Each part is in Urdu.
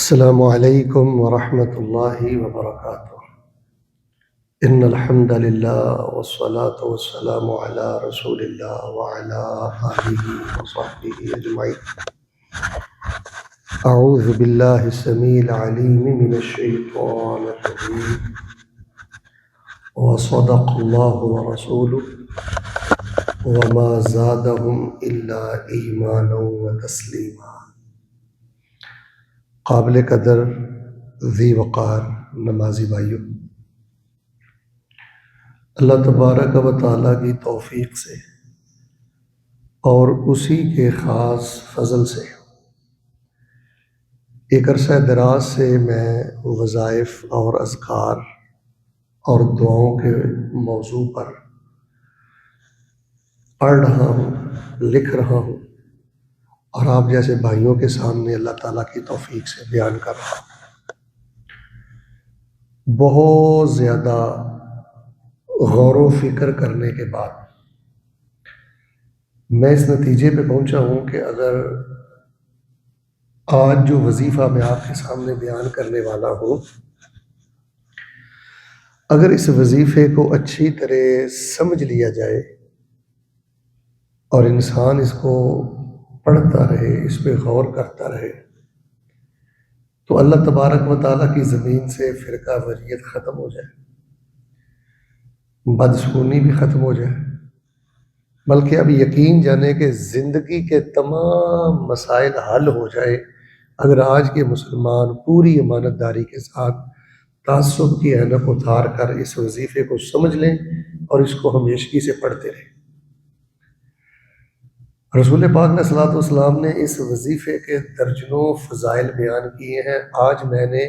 السلام علیکم ورحمۃ اللہ وبرکاتہ۔ ان الحمد للہ والصلاة والسلام علی رسول اللہ وعلی آلہ وصحبہ اجمعین۔ اعوذ باللہ السمیع العلیم من الشیطان الرجیم، وصدق اللہ ورسولہ وما زادہم الا ایمانا وتسلیما۔ قابل قدر ذی وقار نمازی بھائیوں، اللہ تبارک و تعالیٰ کی توفیق سے اور اسی کے خاص فضل سے ایک عرصہ دراز سے میں وظائف اور اذکار اور دعاؤں کے موضوع پر پڑھ رہا ہوں، لکھ رہا ہوں اور آپ جیسے بھائیوں کے سامنے اللہ تعالیٰ کی توفیق سے بیان کر رہا ہوں۔ بہت زیادہ غور و فکر کرنے کے بعد میں اس نتیجے پہ پہنچا ہوں کہ اگر آج جو وظیفہ میں آپ کے سامنے بیان کرنے والا ہوں، اگر اس وظیفے کو اچھی طرح سمجھ لیا جائے اور انسان اس کو پڑھتا رہے، اس پہ غور کرتا رہے، تو اللہ تبارک و تعالیٰ کی زمین سے فرقہ واریت ختم ہو جائے، بدسکونی بھی ختم ہو جائے، بلکہ اب یقین جانے کہ زندگی کے تمام مسائل حل ہو جائے اگر آج کے مسلمان پوری امانت داری کے ساتھ تعصب کی اینک اتار کر اس وظیفے کو سمجھ لیں اور اس کو ہمیشگی سے پڑھتے رہیں۔ رسول پاک علیہ الصلوۃ والسلام نے اس وظیفے کے درجنوں فضائل بیان کیے ہیں۔ آج میں نے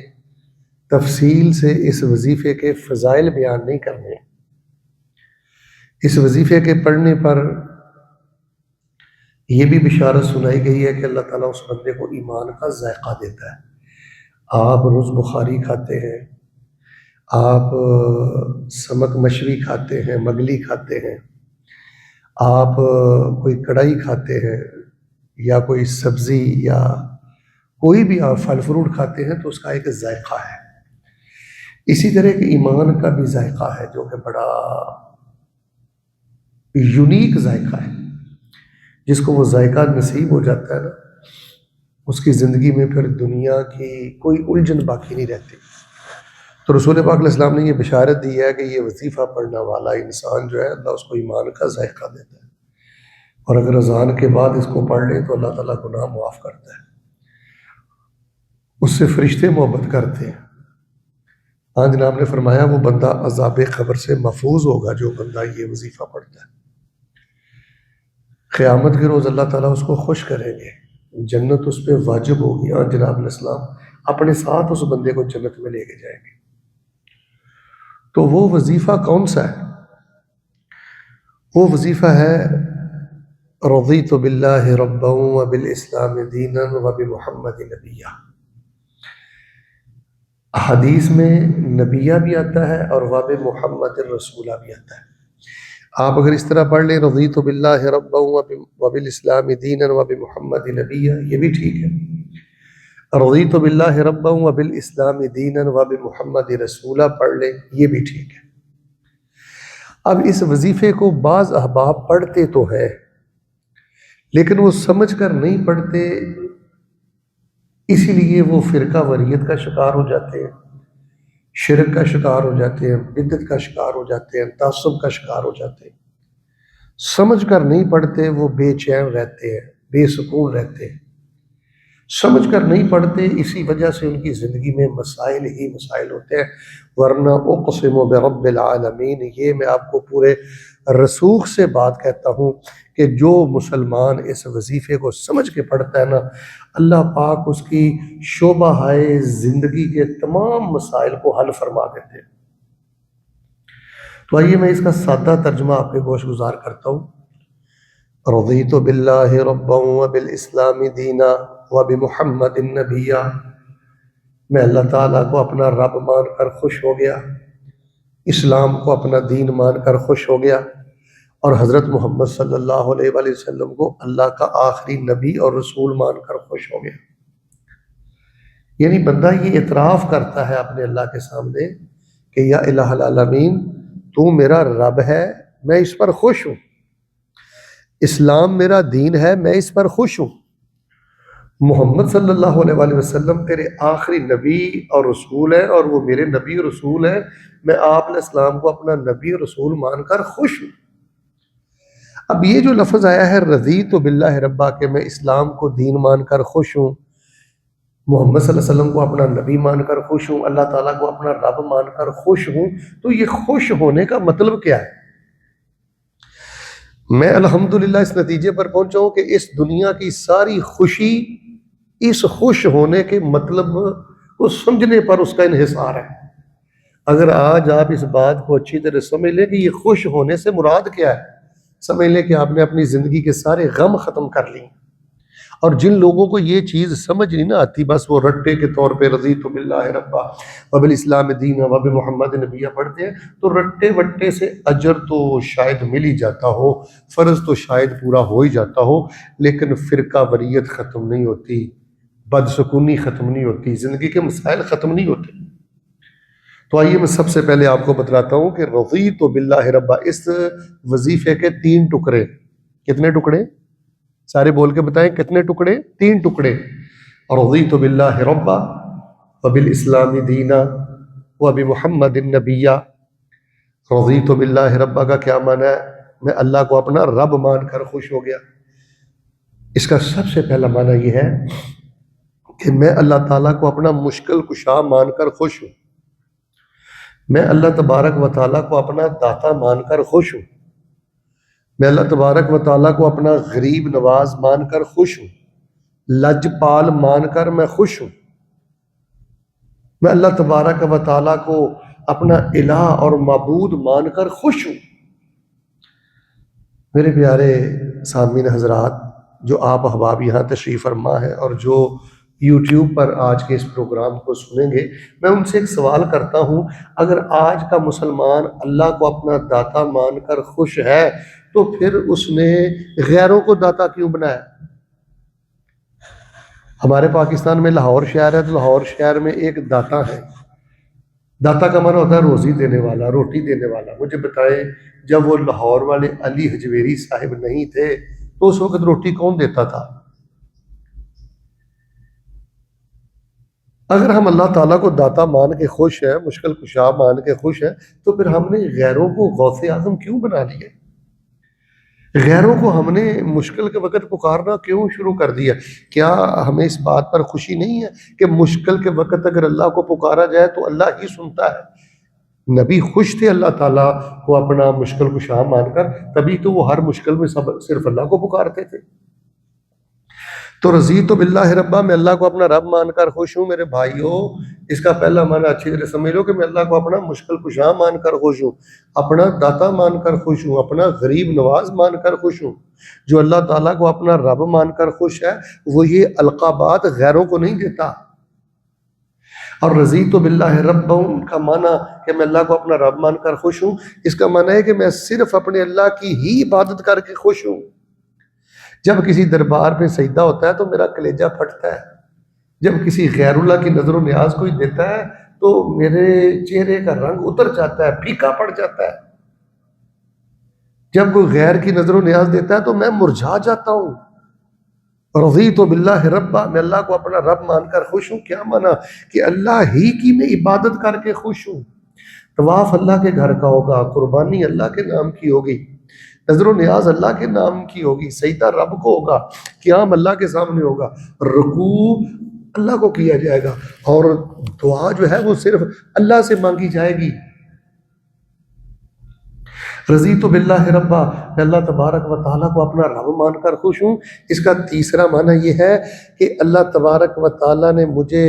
تفصیل سے اس وظیفے کے فضائل بیان نہیں کرنے۔ اس وظیفے کے پڑھنے پر یہ بھی بشارت سنائی گئی ہے کہ اللہ تعالیٰ اس بندے کو ایمان کا ذائقہ دیتا ہے۔ آپ روز بخاری کھاتے ہیں، آپ سمک مشوی کھاتے ہیں، مگلی کھاتے ہیں، آپ کوئی کڑھائی کھاتے ہیں یا کوئی سبزی یا کوئی بھی آپ پھل فروٹ کھاتے ہیں تو اس کا ایک ذائقہ ہے۔ اسی طرح کہ ایمان کا بھی ذائقہ ہے جو کہ بڑا یونیک ذائقہ ہے۔ جس کو وہ ذائقہ نصیب ہو جاتا ہے نا، اس کی زندگی میں پھر دنیا کی کوئی الجھن باقی نہیں رہتی۔ تو رسول پاک علیہ السلام نے یہ بشارت دی ہے کہ یہ وظیفہ پڑھنے والا انسان جو ہے اللہ اس کو ایمان کا ذائقہ دیتا ہے، اور اگر اذان کے بعد اس کو پڑھ لیں تو اللہ تعالیٰ گناہ معاف کرتا ہے، اس سے فرشتے محبت کرتے ہیں۔ ہاں جناب نے فرمایا وہ بندہ عذاب قبر سے محفوظ ہوگا جو بندہ یہ وظیفہ پڑھتا ہے۔ قیامت کے روز اللہ تعالیٰ اس کو خوش کریں گے، جنت اس پہ واجب ہوگی۔ ہاں جناب علیہ السلام اپنے ساتھ اس بندے کو جنت میں لے کے جائیں گے۔ تو وہ وظیفہ کون سا ہے؟ وہ وظیفہ ہے رضیت باللہ ربا وبالاسلام دینا وبمحمد نبیا۔ حدیث میں نبیہ بھی آتا ہے اور وبمحمد رسولہ بھی آتا ہے۔ آپ اگر اس طرح پڑھ لیں رضیت باللہ ربا وبالاسلام دینا وبمحمد نبیا، یہ بھی ٹھیک ہے۔ رضیت باللہ ربا وبالاسلام دینا وبمحمد رسولہ پڑھ لیں، یہ بھی ٹھیک ہے۔ اب اس وظیفے کو بعض احباب پڑھتے تو ہیں لیکن وہ سمجھ کر نہیں پڑھتے، اسی لیے وہ فرقہ واریت کا شکار ہو جاتے ہیں، شرک کا شکار ہو جاتے ہیں، بدعت کا شکار ہو جاتے ہیں، تعصب کا شکار ہو جاتے ہیں۔ سمجھ کر نہیں پڑھتے، وہ بے چین رہتے ہیں، بے سکون رہتے ہیں، سمجھ کر نہیں پڑھتے، اسی وجہ سے ان کی زندگی میں مسائل ہی مسائل ہوتے ہیں۔ ورنہ اقسم برب العالمین، یہ میں آپ کو پورے رسوخ سے بات کہتا ہوں کہ جو مسلمان اس وظیفے کو سمجھ کے پڑھتا ہے نا، اللہ پاک اس کی شعبہ ہائے زندگی کے تمام مسائل کو حل فرما دیتے ہیں۔ تو آئیے میں اس کا سادہ ترجمہ آپ کے گوش گزار کرتا ہوں۔ رضیت باللہ ربا وبالاسلام دینا وبمحمد نبیا، میں اللہ تعالیٰ کو اپنا رب مان کر خوش ہو گیا، اسلام کو اپنا دین مان کر خوش ہو گیا، اور حضرت محمد صلی اللہ علیہ وآلہ وسلم کو اللہ کا آخری نبی اور رسول مان کر خوش ہو گیا۔ یعنی بندہ یہ اعتراف کرتا ہے اپنے اللہ کے سامنے کہ یا الہ العالمین تو میرا رب ہے، میں اس پر خوش ہوں، اسلام میرا دین ہے، میں اس پر خوش ہوں، محمد صلی اللہ علیہ وآلہ وسلم تیرے آخری نبی اور رسول ہے اور وہ میرے نبی اور رسول ہے، میں آپ علیہ السلام کو اپنا نبی اور رسول مان کر خوش ہوں۔ اب یہ جو لفظ آیا ہے رضیت باللہ ربا، کہ میں اسلام کو دین مان کر خوش ہوں، محمد صلی اللہ علیہ وسلم کو اپنا نبی مان کر خوش ہوں، اللہ تعالیٰ کو اپنا رب مان کر خوش ہوں، تو یہ خوش ہونے کا مطلب کیا ہے؟ میں الحمدللہ اس نتیجے پر پہنچا ہوں کہ اس دنیا کی ساری خوشی اس خوش ہونے کے مطلب کو سمجھنے پر اس کا انحصار ہے۔ اگر آج آپ اس بات کو اچھی طرح سمجھ لیں کہ یہ خوش ہونے سے مراد کیا ہے، سمجھ لیں کہ آپ نے اپنی زندگی کے سارے غم ختم کر لی۔ اور جن لوگوں کو یہ چیز سمجھ نہیں نہ آتی، بس وہ رٹے کے طور پہ رضیت باللہ ربا وبالاسلام دینا وبمحمد نبیہ پڑھتے ہیں، تو رٹے وٹے سے اجر تو شاید مل ہی جاتا ہو، فرض تو شاید پورا ہو ہی جاتا ہو، لیکن فرقہ وریت ختم نہیں ہوتی، بدسکونی ختم نہیں ہوتی، زندگی کے مسائل ختم نہیں ہوتے۔ تو آئیے میں سب سے پہلے آپ کو بتلاتا ہوں کہ رضیت باللہ ربا اس وظیفے کے 3 ٹکڑے۔ کتنے ٹکڑے؟ سارے بول کے بتائیں کتنے ٹکڑے؟ 3 ٹکڑے۔ رضیت باللہ ربا وبالاسلام دینا وبمحمد نبیہ۔ رضیت باللہ ربا کا کیا معنی ہے؟ میں اللہ کو اپنا رب مان کر خوش ہو گیا۔ اس کا سب سے پہلا معنی یہ ہے کہ میں اللہ تعالیٰ کو اپنا مشکل کشا مان کر خوش ہوں، میں اللہ تبارک و تعالیٰ کو اپنا داتا مان کر خوش ہوں، میں اللہ تبارک و تعالیٰ کو اپنا غریب نواز مان کر خوش ہوں، لج پال مان کر میں خوش ہوں، میں اللہ تبارک و تعالیٰ کو اپنا الہ اور معبود مان کر خوش ہوں۔ میرے پیارے سامعین حضرات، جو آپ احباب یہاں تشریف فرما ہے اور جو یوٹیوب پر آج کے اس پروگرام کو سنیں گے، میں ان سے ایک سوال کرتا ہوں، اگر آج کا مسلمان اللہ کو اپنا داتا مان کر خوش ہے تو پھر اس نے غیروں کو داتا کیوں بنایا؟ ہمارے پاکستان میں لاہور شہر ہے، تو لاہور شہر میں ایک داتا ہے۔ داتا کا معنی ہوتا ہے روزی دینے والا، روٹی دینے والا۔ مجھے بتائیں، جب وہ لاہور والے علی حجویری صاحب نہیں تھے تو اس وقت روٹی کون دیتا تھا؟ اگر ہم اللہ تعالیٰ کو داتا مان کے خوش ہیں، مشکل کشا مان کے خوش ہیں، تو پھر ہم نے غیروں کو غوث اعظم کیوں بنا لیے؟ غیروں کو ہم نے مشکل کے وقت پکارنا کیوں شروع کر دیا؟ کیا ہمیں اس بات پر خوشی نہیں ہے کہ مشکل کے وقت اگر اللہ کو پکارا جائے تو اللہ ہی سنتا ہے؟ نبی خوش تھے اللہ تعالیٰ کو اپنا مشکل کشا مان کر، تبھی تو وہ ہر مشکل میں صرف اللہ کو پکارتے تھے۔ تو رضیت باللہ ربا، میں اللہ کو اپنا رب مان کر خوش ہوں۔ میرے بھائیوں، اس کا پہلا معنی اچھی طرح سمجھ لو کہ میں اللہ کو اپنا مشکل کشا مان کر خوش ہوں، اپنا داتا مان کر خوش ہوں، اپنا غریب نواز مان کر خوش ہوں۔ جو اللہ تعالیٰ کو اپنا رب مان کر خوش ہے، وہ یہ القابات غیروں کو نہیں دیتا۔ اور رضیت باللہ ربا کا معنی کہ میں اللہ کو اپنا رب مان کر خوش ہوں، اس کا معنی ہے کہ میں صرف اپنے اللہ کی ہی عبادت کر کے خوش ہوں۔ جب کسی دربار پہ سجدہ ہوتا ہے تو میرا کلیجہ پھٹتا ہے، جب کسی غیر اللہ کی نظر و نیاز کوئی دیتا ہے تو میرے چہرے کا رنگ اتر جاتا ہے، پھیکا پڑ جاتا ہے۔ جب کوئی غیر کی نظر و نیاز دیتا ہے تو میں مرجھا جاتا ہوں۔ رضیت باللہ ربا، میں اللہ کو اپنا رب مان کر خوش ہوں۔ کیا مانا؟ کہ اللہ ہی کی میں عبادت کر کے خوش ہوں۔ طواف اللہ کے گھر کا ہوگا، قربانی اللہ کے نام کی ہوگی، نظر و نیاز اللہ کے نام کی ہوگی، سجدہ رب کو ہوگا، قیام اللہ کے سامنے ہوگا، رکوع اللہ کو کیا جائے گا، اور دعا جو ہے وہ صرف اللہ سے مانگی جائے گی۔ رضیت باللہ ربا، میں اللہ تبارک و تعالیٰ کو اپنا رب مان کر خوش ہوں۔ اس کا تیسرا معنی یہ ہے کہ اللہ تبارک و تعالیٰ نے مجھے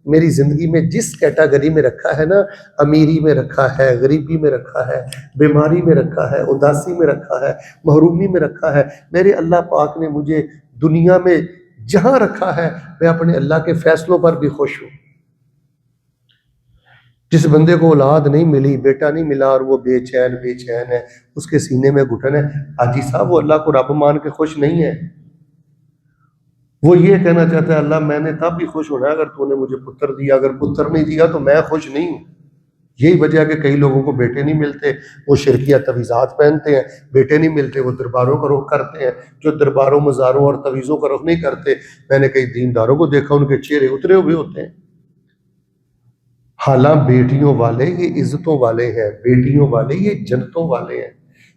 میری زندگی میں جس کیٹیگری میں رکھا ہے نا، امیری میں رکھا ہے، غریبی میں رکھا ہے، بیماری میں رکھا ہے، اداسی میں رکھا ہے، محرومی میں رکھا ہے، میرے اللہ پاک نے مجھے دنیا میں جہاں رکھا ہے، میں اپنے اللہ کے فیصلوں پر بھی خوش ہوں۔ جس بندے کو اولاد نہیں ملی، بیٹا نہیں ملا، اور وہ بے چین ہے، اس کے سینے میں گھٹن ہے، حاجی صاحب وہ اللہ کو رب مان کے خوش نہیں ہے۔ وہ یہ کہنا چاہتا ہے اللہ میں نے تب بھی خوش ہونا ہے اگر تو نے مجھے پتر دیا، اگر پتر نہیں دیا تو میں خوش نہیں ہوں۔ یہی وجہ ہے کہ کئی لوگوں کو بیٹے نہیں ملتے، وہ شرکیہ تویزات پہنتے ہیں، بیٹے نہیں ملتے وہ درباروں کا رخ کرتے ہیں، جو درباروں مزاروں اور تویزوں کا رخ نہیں کرتے، میں نے کئی دینداروں کو دیکھا ان کے چہرے اترے ہوئے ہوتے ہیں۔ حالانکہ بیٹیوں والے یہ عزتوں والے ہیں، بیٹیوں والے یہ جنتوں والے ہیں،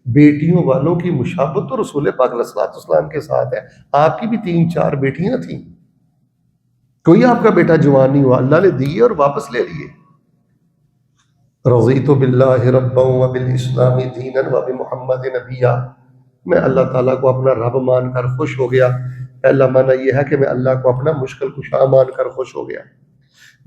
بیٹیوں والوں کی مشابہت تو رسول پاک علیہ الصلوۃ والسلام کے ساتھ ہے۔ آپ کی بھی 3-4 بیٹیاں تھیں، کوئی آپ کا بیٹا جوان نہیں ہوا، اللہ نے دیے اور واپس لے لیے۔ رضیت باللہ ربا وبالاسلام دینا وبمحمد نبیا، میں اللہ تعالیٰ کو اپنا رب مان کر خوش ہو گیا۔ پہلا معنی یہ ہے کہ میں اللہ کو اپنا مشکل کشا مان کر خوش ہو گیا۔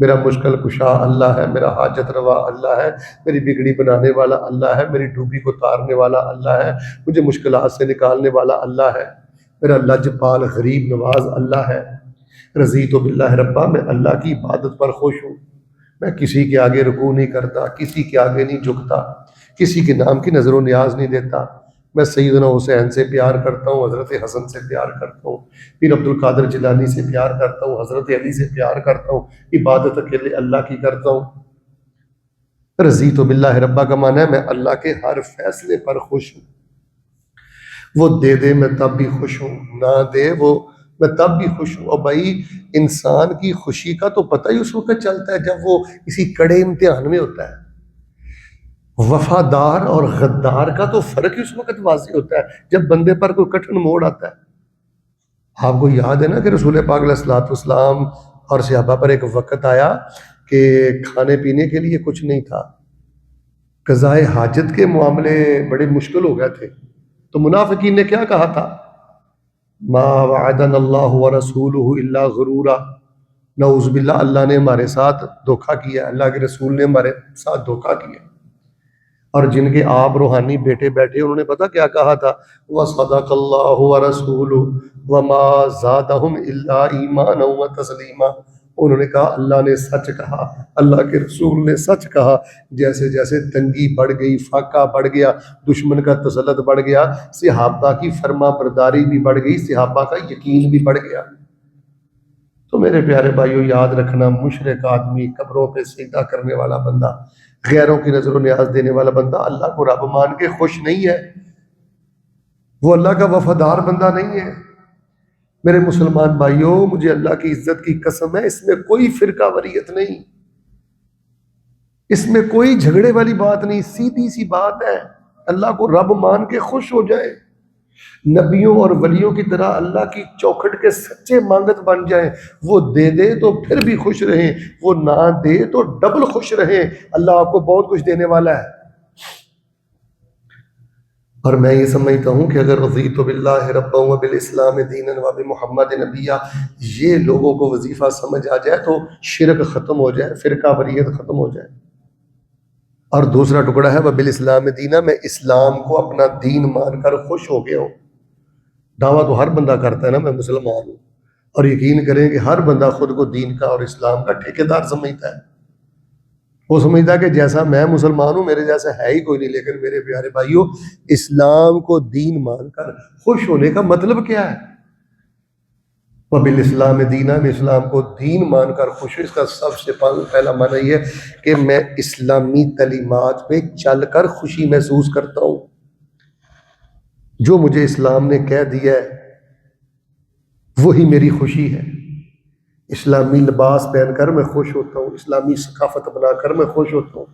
میرا مشکل کشا اللہ ہے، میرا حاجت روا اللہ ہے، میری بگڑی بنانے والا اللہ ہے، میری ڈوبی کو تارنے والا اللہ ہے، مجھے مشکلات سے نکالنے والا اللہ ہے، میرا لجپال غریب نواز اللہ ہے۔ رضیت باللہ ربا، میں اللہ کی عبادت پر خوش ہوں، میں کسی کے آگے رکوع نہیں کرتا، کسی کے آگے نہیں جھکتا، کسی کے نام کی نظر و نیاز نہیں دیتا۔ میں سیدنا حسین سے پیار کرتا ہوں، حضرت حسن سے پیار کرتا ہوں، پیر عبد القادر جیلانی سے پیار کرتا ہوں، حضرت علی سے پیار کرتا ہوں، عبادت اکیلے اللہ کی کرتا ہوں۔ رضیت باللہ ربا کا معنی ہے میں اللہ کے ہر فیصلے پر خوش ہوں، وہ دے دے میں تب بھی خوش ہوں، نہ دے وہ میں تب بھی خوش ہوں۔ اور بھائی انسان کی خوشی کا تو پتہ ہی اس وقت چلتا ہے جب وہ کسی کڑے امتحان میں ہوتا ہے۔ وفادار اور غدار کا تو فرق اس وقت واضح ہوتا ہے جب بندے پر کوئی کٹھن موڑ آتا ہے۔ آپ کو یاد ہے نا کہ رسول پاک علیہ الصلوۃ والسلام اور صحابہ پر ایک وقت آیا کہ کھانے پینے کے لیے کچھ نہیں تھا، قضاء حاجت کے معاملے بڑے مشکل ہو گئے تھے، تو منافقین نے کیا کہا تھا؟ ما وعدنا اللہ ورسولہ الا غرورا، نعوذ باللہ اللہ نے ہمارے ساتھ دھوکہ کیا، اللہ کے رسول نے ہمارے ساتھ دھوکہ کیا۔ اور جن کے آپ روحانی بیٹے بیٹھے انہوں نے پتہ کیا کہا تھا؟ وَصَدَقَ اللَّهُ وَرَسُولُهُ وَمَا زَادَهُمْ إِلَّا إِيمَانًا وَتَسْلِيمًا، انہوں نے کہا اللہ نے سچ کہا، اللہ کے رسول نے سچ کہا۔ جیسے جیسے تنگی بڑھ گئی، فاقہ بڑھ گیا، دشمن کا تسلط بڑھ گیا، صحابہ کی فرما برداری بھی بڑھ گئی، صحابہ کا یقین بھی بڑھ گیا۔ تو میرے پیارے بھائیو یاد رکھنا، مشرک آدمی، قبروں پہ سجدہ کرنے والا بندہ، غیروں کی نظر و نیاز دینے والا بندہ اللہ کو رب مان کے خوش نہیں ہے، وہ اللہ کا وفادار بندہ نہیں ہے۔ میرے مسلمان بھائیوں، مجھے اللہ کی عزت کی قسم ہے، اس میں کوئی فرقہ واریت نہیں، اس میں کوئی جھگڑے والی بات نہیں، سیدھی سی بات ہے، اللہ کو رب مان کے خوش ہو جائے، نبیوں اور ولیوں کی طرح اللہ کی چوکھٹ کے سچے مانگت بن جائیں، وہ دے دے تو پھر بھی خوش رہیں، وہ نہ دے تو ڈبل خوش رہیں، اللہ آپ کو بہت کچھ دینے والا ہے۔ اور میں یہ سمجھتا ہوں کہ اگر رضیت باللہ ربا وبالاسلام دینا وبمحمد نبیا یہ لوگوں کو وظیفہ سمجھ آ جائے تو شرک ختم ہو جائے، فرقہ واریت ختم ہو جائے۔ اور دوسرا ٹکڑا ہے وبالاسلام دینا، میں اسلام کو اپنا دین مان کر خوش ہو گیا ہوں۔ دعویٰ تو ہر بندہ کرتا ہے نا میں مسلمان ہوں، اور یقین کریں کہ ہر بندہ خود کو دین کا اور اسلام کا ٹھیکیدار سمجھتا ہے، وہ سمجھتا ہے کہ جیسا میں مسلمان ہوں میرے جیسا ہے ہی کوئی نہیں۔ لیکن میرے پیارے بھائیوں، اسلام کو دین مان کر خوش ہونے کا مطلب کیا ہے؟ وبالاسلام دینا، میں اسلام کو دین مان کر خوش ہوں، اس کا سب سے پہلا معنی یہ ہے کہ میں اسلامی تعلیمات پہ چل کر خوشی محسوس کرتا ہوں، جو مجھے اسلام نے کہہ دیا ہے وہی میری خوشی ہے۔ اسلامی لباس پہن کر میں خوش ہوتا ہوں، اسلامی ثقافت بنا کر میں خوش ہوتا ہوں،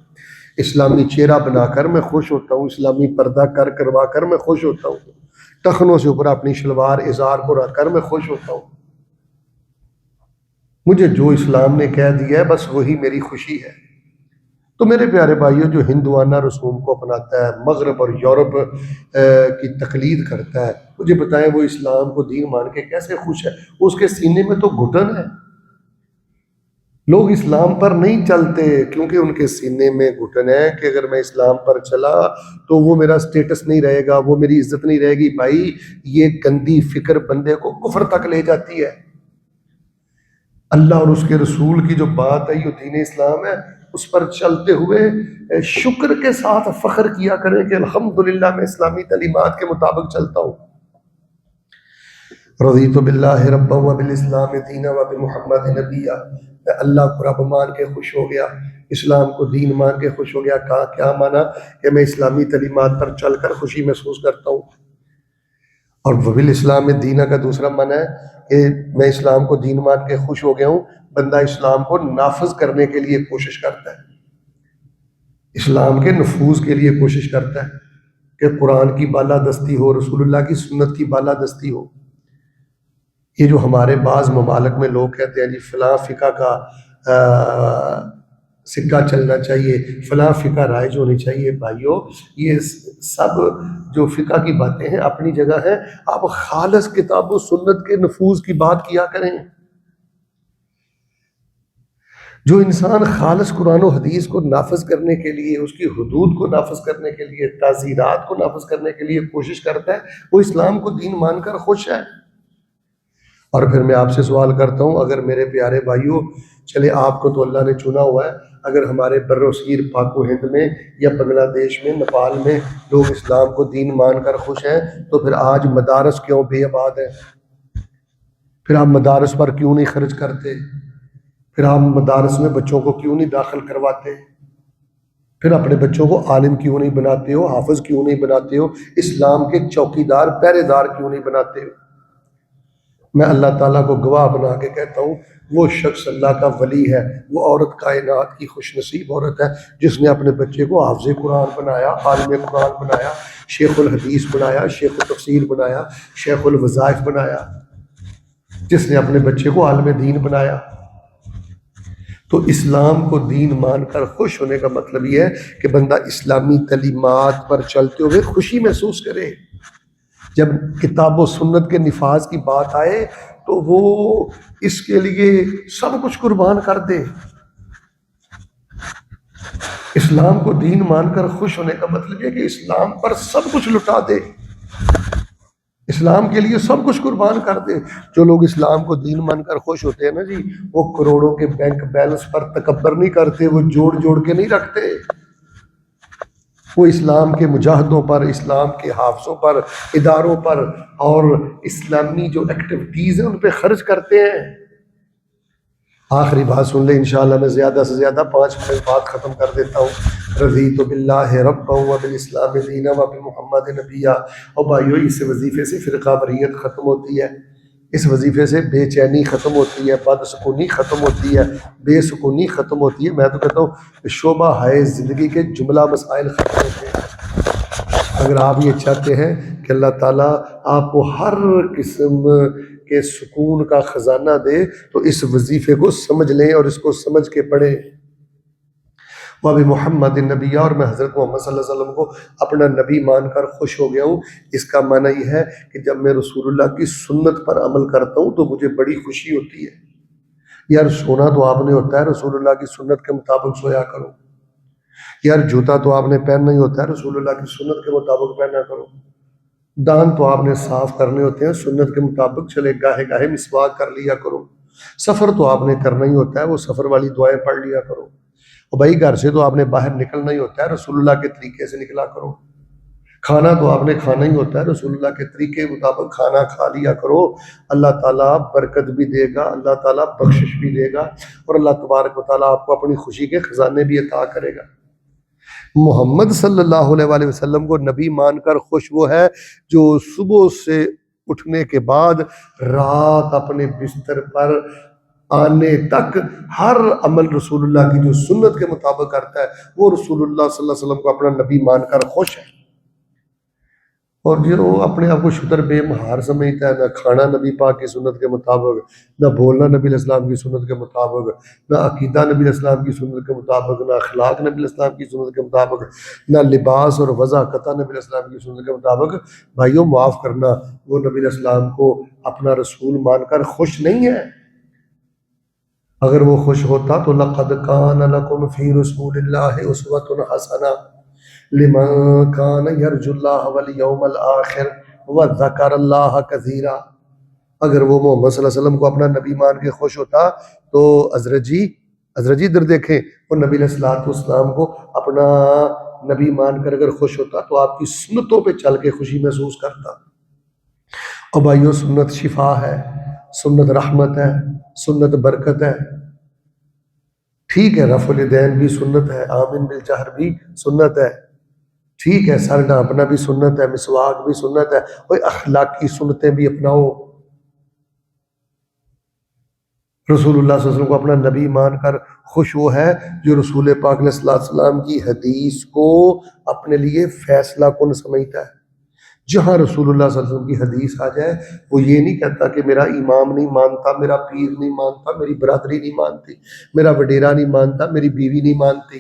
اسلامی چہرہ بنا کر میں خوش ہوتا ہوں، اسلامی پردہ کروا کر میں خوش ہوتا ہوں، ٹخنوں سے اوپر اپنی شلوار ازار کو رکھ کر میں خوش ہوتا ہوں۔ مجھے جو اسلام نے کہہ دیا ہے بس وہی میری خوشی ہے۔ تو میرے پیارے بھائیوں، جو ہندوانہ رسوم کو اپناتا ہے، مغرب اور یورپ کی تقلید کرتا ہے، مجھے بتائیں وہ اسلام کو دین مان کے کیسے خوش ہے؟ اس کے سینے میں تو گھٹن ہے۔ لوگ اسلام پر نہیں چلتے کیونکہ ان کے سینے میں گھٹن ہے کہ اگر میں اسلام پر چلا تو وہ میرا سٹیٹس نہیں رہے گا، وہ میری عزت نہیں رہے گی۔ بھائی یہ گندی فکر بندے کو کفر تک لے جاتی ہے۔ اللہ اور اس کے رسول کی جو بات ہے، یہ دین اسلام ہے، اس پر چلتے ہوئے شکر کے ساتھ فخر کیا کریں کہ الحمدللہ میں اسلامی تعلیمات کے مطابق چلتا ہوں۔ رضیت باللہ ربا و بالاسلام دینا و بمحمد نبیا، میں اللہ کو رب مان کے خوش ہو گیا، اسلام کو دین مان کے خوش ہو گیا۔ کہا کیا مانا؟ کہ میں اسلامی تعلیمات پر چل کر خوشی محسوس کرتا ہوں۔ اور وبالاسلام دینا کا دوسرا معنی ہے کہ میں اسلام کو دین مان کے خوش ہو گیا ہوں۔ بندہ اسلام کو نافذ کرنے کے لیے کوشش کرتا ہے، اسلام کے نفوذ کے لیے کوشش کرتا ہے کہ قرآن کی بالادستی ہو، رسول اللہ کی سنت کی بالادستی ہو۔ یہ جو ہمارے بعض ممالک میں لوگ کہتے ہیں جی فلاں فقہ کا سکہ چلنا چاہیے، فلاں فقہ رائج ہونی چاہیے، بھائیو یہ سب جو فقہ کی باتیں ہیں اپنی جگہ ہیں، آپ خالص کتاب و سنت کے نفوذ کی بات کیا کریں۔ جو انسان خالص قرآن و حدیث کو نافذ کرنے کے لیے، اس کی حدود کو نافذ کرنے کے لیے، تعزیرات کو نافذ کرنے کے لیے کوشش کرتا ہے، وہ اسلام کو دین مان کر خوش ہے۔ اور پھر میں آپ سے سوال کرتا ہوں، اگر میرے پیارے بھائیوں، چلے آپ کو تو اللہ نے چنا ہوا ہے، اگر ہمارے بر و صغیر پاک و ہند میں یا بنگلہ دیش میں، نیپال میں لوگ اسلام کو دین مان کر خوش ہیں، تو پھر آج مدارس کیوں بے آباد ہیں؟ پھر آپ مدارس پر کیوں نہیں خرچ کرتے؟ پھر آپ مدارس میں بچوں کو کیوں نہیں داخل کرواتے؟ پھر اپنے بچوں کو عالم کیوں نہیں بناتے ہو، حافظ کیوں نہیں بناتے ہو، اسلام کے چوکیدار پہرے دار کیوں نہیں بناتے ہو؟ میں اللہ تعالیٰ کو گواہ بنا کے کہتا ہوں، وہ شخص اللہ کا ولی ہے، وہ عورت کائنات کی خوش نصیب عورت ہے جس نے اپنے بچے کو حافظ قرآن بنایا، عالم قرآن بنایا، شیخ الحدیث بنایا، شیخ التفسیر بنایا، شیخ الوظائف بنایا، جس نے اپنے بچے کو عالم دین بنایا۔ تو اسلام کو دین مان کر خوش ہونے کا مطلب یہ ہے کہ بندہ اسلامی تعلیمات پر چلتے ہوئے خوشی محسوس کرے۔ جب کتاب و سنت کے نفاذ کی بات آئے تو وہ اس کے لیے سب کچھ قربان کر دے۔ اسلام کو دین مان کر خوش ہونے کا مطلب یہ کہ اسلام پر سب کچھ لٹا دے، اسلام کے لیے سب کچھ قربان کر دے۔ جو لوگ اسلام کو دین مان کر خوش ہوتے ہیں نا جی، وہ کروڑوں کے بینک بیلنس پر تکبر نہیں کرتے، وہ جوڑ جوڑ کے نہیں رکھتے، وہ اسلام کے مجاہدوں پر، اسلام کے حافظوں پر، اداروں پر اور اسلامی جو ایکٹیویٹیز ہیں ان پہ خرچ کرتے ہیں۔ آخری بات سن لیں انشاءاللہ، میں زیادہ سے زیادہ 5 منٹ بات ختم کر دیتا ہوں۔ رضیت باللہ ربا و بالاسلام دینا و بمحمد نبیا۔ اور بھائیو، اس وظیفے سے فرقہ واریت ختم ہوتی ہے، اس وظیفے سے بے چینی ختم ہوتی ہے، بد سکونی ختم ہوتی ہے، بے سکونی ختم ہوتی ہے۔ میں تو کہتا ہوں شعبہ ہائے زندگی کے جملہ مسائل ختم ہوتے ہیں۔ اگر آپ یہ چاہتے ہیں کہ اللہ تعالیٰ آپ کو ہر قسم کے سکون کا خزانہ دے تو اس وظیفے کو سمجھ لیں اور اس کو سمجھ کے پڑھیں۔ وَبِ محمد نبی، اور میں حضرت محمد صلی اللہ علیہ وسلم کو اپنا نبی مان کر خوش ہو گیا ہوں۔ اس کا معنی یہ ہے کہ جب میں رسول اللہ کی سنت پر عمل کرتا ہوں تو مجھے بڑی خوشی ہوتی ہے۔ یار سونا تو آپ نے ہوتا ہے، رسول اللہ کی سنت کے مطابق سویا کرو۔ یار جوتا تو آپ نے پہننا ہی ہوتا ہے، رسول اللہ کی سنت کے مطابق پہنا کرو۔ دان تو آپ نے صاف کرنے ہوتے ہیں، سنت کے مطابق چلے گاہے گاہے مسواک کر لیا کرو۔ سفر تو آپ نے کرنا ہی ہوتا ہے، وہ سفر والی دعائیں پڑھ لیا کرو۔ اور بھائی گھر سے تو آپ نے باہر نکلنا ہی ہوتا ہے، رسول اللہ کے طریقے سے نکلا کرو۔ کھانا تو آپ نے کھانا ہی ہوتا ہے، رسول اللہ کے طریقے کے مطابق کھانا کھا لیا کرو۔ اللہ تعالیٰ برکت بھی دے گا، اللہ تعالیٰ بخشش بھی دے گا، اور اللہ تبارک و تعالیٰ آپ کو اپنی خوشی کے خزانے بھی عطا کرے گا۔ محمد صلی اللہ علیہ وآلہ وسلم کو نبی مان کر خوش وہ ہے جو صبح سے اٹھنے کے بعد رات اپنے بستر پر آنے تک ہر عمل رسول اللہ کی جو سنت کے مطابق کرتا ہے، وہ رسول اللہ صلی اللہ علیہ وسلم کو اپنا نبی مان کر خوش ہے۔ اور جو اپنے آپ کو شتر بے مہار سمجھتا ہے، نہ کھانا نبی پاک کی سنت کے مطابق، نہ بولنا نبی علیہ السلام کی سنت کے مطابق، نہ عقیدہ نبی علیہ السلام کی سنت کے مطابق، نہ اخلاق نبی علیہ السلام کی سنت کے مطابق، نہ لباس اور وضاحت نبی علیہ السلام کی سنت کے مطابق، بھائیوں معاف کرنا، وہ نبی علیہ السلام کو اپنا رسول مان کر خوش نہیں ہے۔ اگر وہ خوش ہوتا تو لَقَدْ كَانَ لَكُمْ فِي رَسُولِ اللَّهِ أُسْوَةٌ حَسَنَةٌ لِمَنْ كَانَ يَرْجُو اللَّهَ وَالْيَوْمَ الْآخِرَ وَذَكَرَ اللَّهَ كَثِيرًا۔ اگر وہ محمد صلی اللہ علیہ وسلم کو اپنا نبی مان کے خوش ہوتا تو حضرت جی ادھر دیکھیں، وہ نبی علیہ السلام کو اپنا نبی مان کر اگر خوش ہوتا تو آپ کی سنتوں پہ چل کے خوشی محسوس کرتا۔ اور بھائیو سنت شفا ہے، سنت رحمت ہے، سنت برکت ہے۔ ٹھیک ہے رفع الیدین بھی سنت ہے، آمین بالجہر بھی سنت ہے، ٹھیک ہے سر ڈھانپنا بھی سنت ہے، مسواک بھی سنت ہے، کوئی اخلاقی سنتیں بھی اپناؤ۔ رسول اللہ صلی اللہ علیہ وسلم کو اپنا نبی مان کر خوش وہ ہے جو رسول پاک علیہ السلام کی حدیث کو اپنے لیے فیصلہ کن سمجھتا ہے۔ جہاں رسول اللہ صلی اللہ علیہ وسلم کی حدیث آ جائے وہ یہ نہیں کہتا کہ میرا امام نہیں مانتا، میرا پیر نہیں مانتا، میری برادری نہیں مانتی، میرا وڈیرا نہیں مانتا، میری بیوی نہیں مانتی۔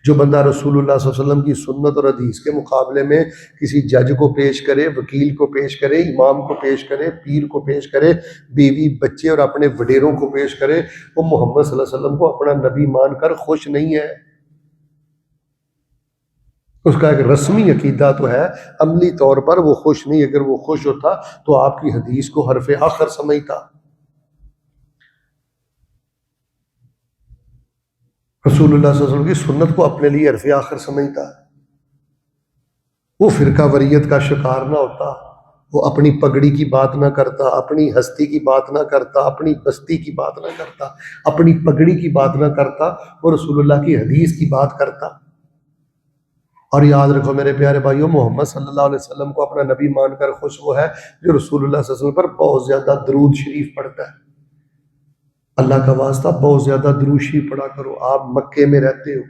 جو بندہ رسول اللہ صلی اللہ علیہ وسلم کی سنت اور حدیث کے مقابلے میں کسی جج کو پیش کرے، وکیل کو پیش کرے، امام کو پیش کرے، پیر کو پیش کرے، بیوی بچے اور اپنے وڈیروں کو پیش کرے، وہ محمد صلی اللہ علیہ وسلم کو اپنا نبی مان کر خوش نہیں ہے۔ اس کا ایک رسمی عقیدہ تو ہے، عملی طور پر وہ خوش نہیں۔ اگر وہ خوش ہوتا تو آپ کی حدیث کو حرف آخر سمجھتا۔ رسول اللہ صلی اللہ علیہ وسلم کی سنت کو اپنے لیے حرف آخر سمجھتا، وہ فرقہ وریت کا شکار نہ ہوتا، وہ اپنی پگڑی کی بات نہ کرتا، اپنی ہستی کی بات نہ کرتا، اپنی بستی کی بات نہ کرتا، اپنی پگڑی کی بات نہ کرتا، وہ رسول اللہ کی حدیث کی بات کرتا۔ اور یاد رکھو میرے پیارے بھائیوں، محمد صلی اللہ علیہ وسلم کو اپنا نبی مان کر خوش وہ ہے جو رسول اللہ صلی اللہ علیہ وسلم پر بہت زیادہ درود شریف پڑھتا ہے۔ اللہ کا واسطہ بہت زیادہ درود شریف پڑھا کرو۔ آپ مکے میں رہتے ہو،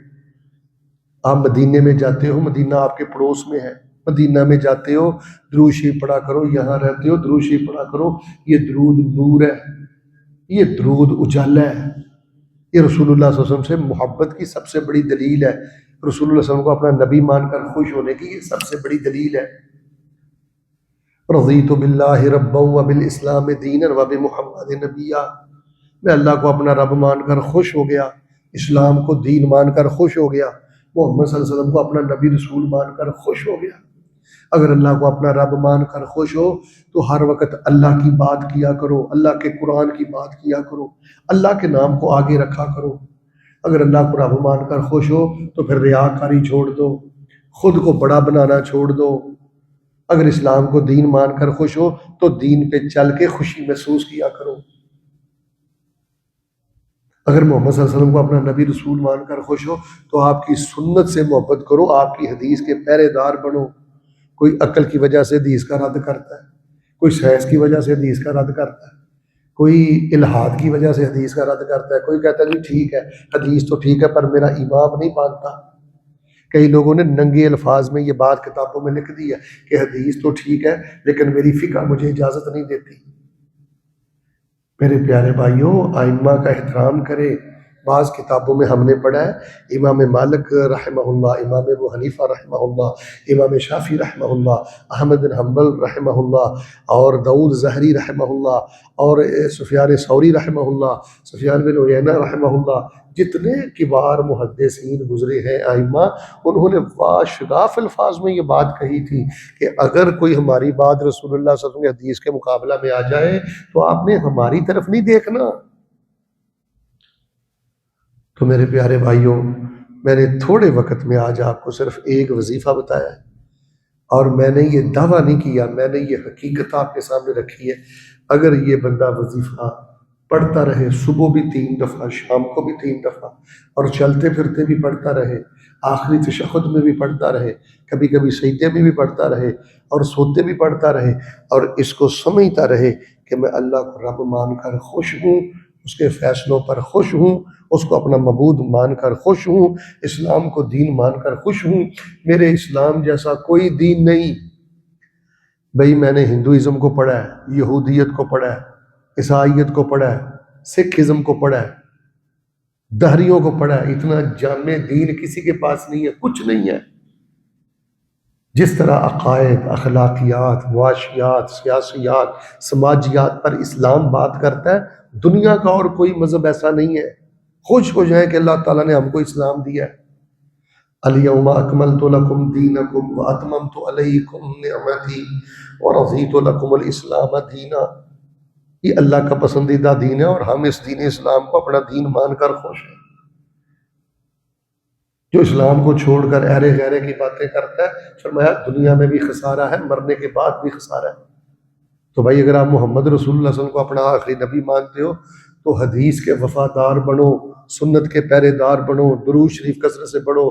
آپ مدینے میں جاتے ہو، مدینہ آپ کے پڑوس میں ہے، مدینہ میں جاتے ہو درود شریف پڑھا کرو، یہاں رہتے ہو درود شریف پڑھا کرو۔ یہ درود نور ہے، یہ درود اجالا ہے، یہ رسول اللہ صلی اللہ علیہ وسلم سے محبت کی سب سے بڑی دلیل ہے۔ رسول اللہ صلی اللہ علیہ وسلم کو اپنا نبی مان کر خوش ہونے کی یہ سب سے بڑی دلیل ہے۔ رضیت باللہ ربا وبالاسلام دینا وبمحمد نبیا، میں اللہ کو اپنا رب مان کر خوش ہو گیا، اسلام کو دین مان کر خوش ہو گیا، محمد صلی اللہ علیہ وسلم کو اپنا نبی رسول مان کر خوش ہو گیا۔ اگر اللہ کو اپنا رب مان کر خوش ہو تو ہر وقت اللہ کی بات کیا کرو، اللہ کے قرآن کی بات کیا کرو، اللہ کے نام کو آگے رکھا کرو۔ اگر اللہ کو رب مان کر خوش ہو تو پھر ریاکاری چھوڑ دو، خود کو بڑا بنانا چھوڑ دو۔ اگر اسلام کو دین مان کر خوش ہو تو دین پہ چل کے خوشی محسوس کیا کرو۔ اگر محمد صلی اللہ علیہ وسلم کو اپنا نبی رسول مان کر خوش ہو تو آپ کی سنت سے محبت کرو، آپ کی حدیث کے پہرے دار بنو۔ کوئی عقل کی وجہ سے حدیث کا رد کرتا ہے، کوئی سائنس کی وجہ سے حدیث کا رد کرتا ہے، کوئی الہاد کی وجہ سے حدیث کا رد کرتا ہے، کوئی کہتا ہے جی ٹھیک ہے حدیث تو ٹھیک ہے پر میرا امام نہیں مانتا۔ کئی لوگوں نے ننگے الفاظ میں یہ بات کتابوں میں لکھ دی ہے کہ حدیث تو ٹھیک ہے لیکن میری فقہ مجھے اجازت نہیں دیتی۔ میرے پیارے بھائیوں، ائمہ کا احترام کرے۔ بعض کتابوں میں ہم نے پڑھا ہے امام مالک رحمہ اللہ، امام ابو حنیفہ رحمہ اللہ، امام شافعی رحمہ اللہ، احمد بن حنبل رحمہ اللہ، اور داؤد ظہری رحمہ اللہ، اور سفیان ثوری رحمہ اللہ، سفیان بن عیینہ رحمہ اللہ، جتنے کبار محدثین گزرے ہیں ائمہ، انہوں نے واشگاف الفاظ میں یہ بات کہی تھی کہ اگر کوئی ہماری بات رسول اللہ صلی اللہ علیہ وسلم کی حدیث کے مقابلہ میں آ جائے تو آپ نے ہماری طرف نہیں دیکھنا۔ تو میرے پیارے بھائیوں، میں نے تھوڑے وقت میں آج آپ کو صرف ایک وظیفہ بتایا ہے، اور میں نے یہ دعویٰ نہیں کیا، میں نے یہ حقیقت آپ کے سامنے رکھی ہے۔ اگر یہ بندہ وظیفہ پڑھتا رہے، صبح بھی 3 دفعہ، شام کو بھی 3 دفعہ، اور چلتے پھرتے بھی پڑھتا رہے، آخری تشہد میں بھی پڑھتا رہے، کبھی کبھی سجدے میں بھی پڑھتا رہے، اور سوتے بھی پڑھتا رہے، اور اس کو سمجھتا رہے کہ میں اللہ کو رب مان کر خوش ہوں، اس کے فیصلوں پر خوش ہوں، اس کو اپنا معبود مان کر خوش ہوں، اسلام کو دین مان کر خوش ہوں، میرے اسلام جیسا کوئی دین نہیں۔ بھئی میں نے ہندوازم کو پڑھا ہے، یہودیت کو پڑھا ہے، عیسائیت کو پڑھا ہے، سکھ ازم کو پڑھا ہے، دہریوں کو پڑھا ہے، اتنا جامع دین کسی کے پاس نہیں ہے، کچھ نہیں ہے۔ جس طرح عقائد، اخلاقیات، معاشیات، سیاسیات، سماجیات پر اسلام بات کرتا ہے، دنیا کا اور کوئی مذہب ایسا نہیں ہے۔ خوش ہو جائیں کہ اللہ تعالیٰ نے ہم کو اسلام دیا ہے۔ الیوم اکملت لکم دینکم واتممت علیکم نعمتی ورضیت لکم الاسلام دینا۔ یہ اللہ کا پسندیدہ دین ہے اور ہم اس دین اسلام کو اپنا دین مان کر خوش ہیں۔ جو اسلام کو چھوڑ کر ایرے غیرے کی باتیں کرتا ہے، فرمایا دنیا میں بھی خسارہ ہے، مرنے کے بعد بھی خسارہ ہے۔ تو بھائی اگر آپ محمد رسول اللہ صلی اللہ علیہ وسلم کو اپنا آخری نبی مانتے ہو تو حدیث کے وفادار بنو، سنت کے پہرے دار بنو، درود شریف کثرت سے پڑھو،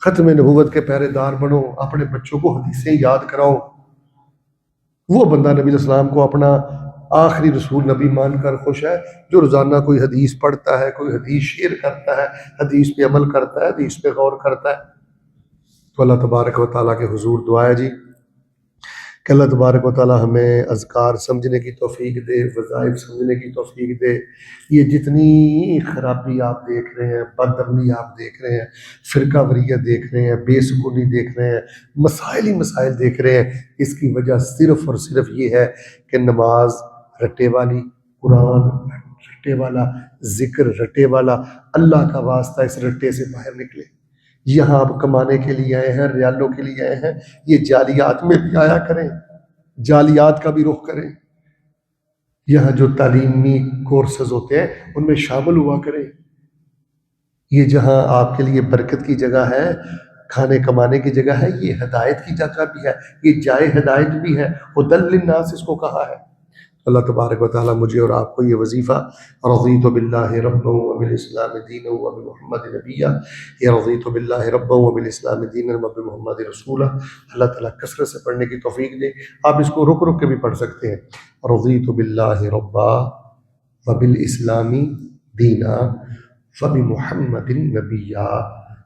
ختم نبوت کے پہرے دار بنو، اپنے بچوں کو حدیثیں یاد کراؤ۔ وہ بندہ نبی علیہ السلام کو اپنا آخری رسول نبی مان کر خوش ہے جو روزانہ کوئی حدیث پڑھتا ہے، کوئی حدیث شیئر کرتا ہے، حدیث پہ عمل کرتا ہے، حدیث پہ غور کرتا ہے۔ تو اللہ تبارک و تعالیٰ کے حضور دعا ہے جی کہ اللہ تبارک و تعالیٰ ہمیں اذکار سمجھنے کی توفیق دے، وظائف سمجھنے کی توفیق دے۔ یہ جتنی خرابی آپ دیکھ رہے ہیں، بدعملی آپ دیکھ رہے ہیں، فرقہ وریت دیکھ رہے ہیں، بے سکونی دیکھ رہے ہیں، مسائل ہی مسائل دیکھ رہے ہیں، اس کی وجہ صرف اور صرف یہ ہے کہ نماز رٹے والی، قرآن رٹے والا، ذکر رٹے والا، اللہ کا واسطہ اس رٹے سے باہر نکلے۔ یہاں آپ کمانے کے لیے آئے ہیں، ریالوں کے لیے آئے ہیں، یہ جالیات میں بھی آیا کریں، جالیات کا بھی رخ کریں۔ یہاں جو تعلیمی کورسز ہوتے ہیں ان میں شامل ہوا کریں۔ یہ جہاں آپ کے لیے برکت کی جگہ ہے، کھانے کمانے کی جگہ ہے، یہ ہدایت کی جگہ بھی ہے، یہ جائے ہدایت بھی ہے، ہدی للناس اس کو کہا ہے۔ اللہ تبارک و تعالیٰ مجھے اور آپ کو یہ وظیفہ رضیت باللہ ربا وبالاسلام دینا وبمحمد نبیا، یا رضیت باللہ ربا وبالاسلام دینا وبمحمد رسولہ، اللہ تعالیٰ کثرت سے پڑھنے کی توفیق دے۔ آپ اس کو رک رک کے بھی پڑھ سکتے ہیں، رضیت باللہ ربا وبالاسلام دینا وبمحمد نبیا،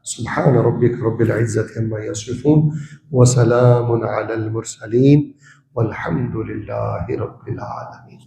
سبحان ربک رب العزت عما یصفون وسلام علی المرسلین والحمد للہ رب العالمین۔